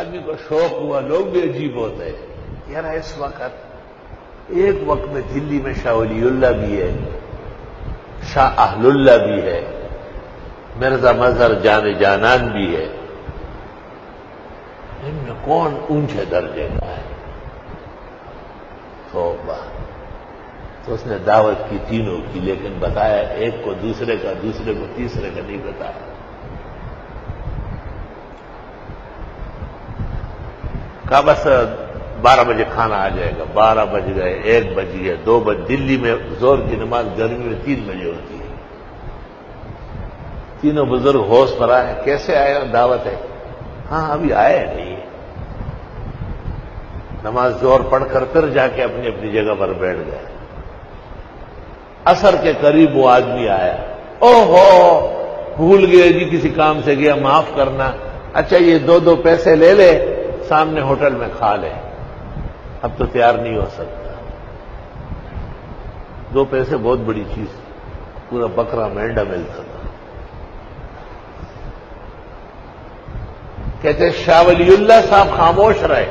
آدمی کو شوق ہوا، لوگ بھی عجیب ہوتے ہیں یار اس وقت، ایک وقت میں دلی میں شاہ ولی اللہ بھی ہے، شاہ اہل اللہ بھی ہے، مرزا مظہر جان جانان بھی ہے، ان میں کون اونچے درجے کا ہے؟ توبہ۔ تو اس نے دعوت کی تینوں کی، لیکن بتایا ایک کو دوسرے کا، دوسرے کو تیسرے کا نہیں بتایا۔ کہا بس 12 بجے کھانا آ جائے گا۔ 12 بج گئے، 1 بج گئے، 2 بج، دلی میں زور کی نماز گرمی میں 3 بجے ہوتی ہے۔ تینوں بزرگ ہوش پر آئے، کیسے آئے؟ دعوت ہے؟ ہاں ابھی آئے نہیں۔ نماز زور پڑھ کر پھر جا کے اپنی اپنی جگہ پر بیٹھ گئے۔ عصر کے قریب وہ آدمی آیا، او ہو بھول گئے جی، کسی کام سے گیا، معاف کرنا۔ اچھا یہ 2 پیسے لے لے، سامنے ہوٹل میں کھا لے، اب تو تیار نہیں ہو سکتا۔ 2 پیسے بہت بڑی چیز، پورا بکرا مینڈا ملتا تھا۔ کہتے شاہ ولی اللہ صاحب خاموش رہے۔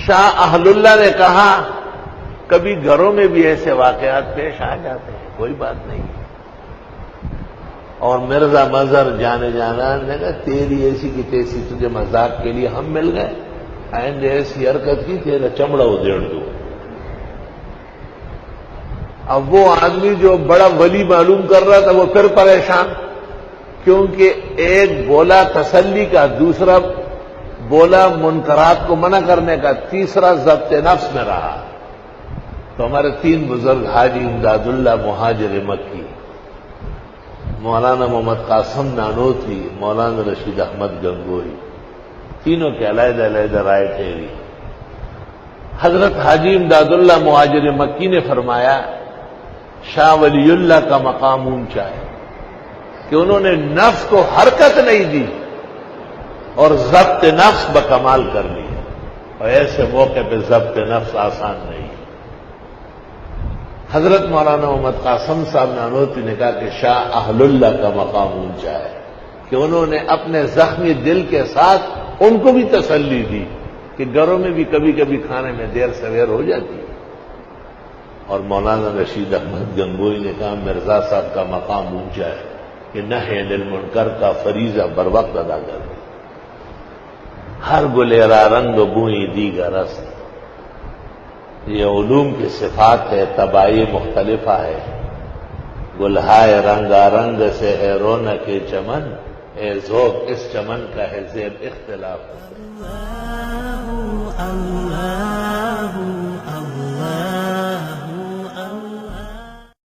شاہ اہل اللہ نے کہا کبھی گھروں میں بھی ایسے واقعات پیش آ جاتے ہیں، کوئی بات نہیں۔ اور مرزا مظہر جانے جانان نے کہا تیری ایسی کی تیسی، تجھے مذاق کے لیے ہم مل گئے، آئندہ ایسی حرکت کی تیرا چمڑا ادھیڑ دو۔ اب وہ آدمی جو بڑا ولی معلوم کر رہا تھا وہ پھر پریشان، کیونکہ ایک بولا تسلی کا، دوسرا بولا منکرات کو منع کرنے کا، تیسرا ضبط نفس میں رہا۔ تو ہمارے 3 بزرگ حاجی امداد اللہ مہاجر مکی، مولانا محمد قاسم نانوتوی، مولانا رشید احمد گنگوئی، تینوں کے علیحدہ علیحدہ رائے ٹھہری۔ حضرت حاجی امداد اللہ مہاجر مکی نے فرمایا شاہ ولی اللہ کا مقام اونچا ہے کہ انہوں نے نفس کو حرکت نہیں دی اور ضبط نفس بکمال کر لی، اور ایسے موقع پہ ضبط نفس آسان نہیں۔ حضرت مولانا محمد قاسم صاحب نانوتوی نے کہا کہ شاہ اہل اللہ کا مقام اونچا ہے کہ انہوں نے اپنے زخمی دل کے ساتھ ان کو بھی تسلی دی کہ گھروں میں بھی کبھی کبھی کھانے میں دیر سویر ہو جاتی ہے۔ اور مولانا رشید احمد گنگوئی نے کہا مرزا صاحب کا مقام اونچا ہے کہ نہی عن المنکر کا فریضہ بر وقت ادا کر دیں۔ ہر گلیرا رنگ بوئی دیگر رست، یہ علوم کی صفات ہے، طباعی مختلفہ ہے۔ گلہائے رنگا رنگ سے ہے رونق چمن، اے ذوق اس چمن کا ہے زیب اختلاف۔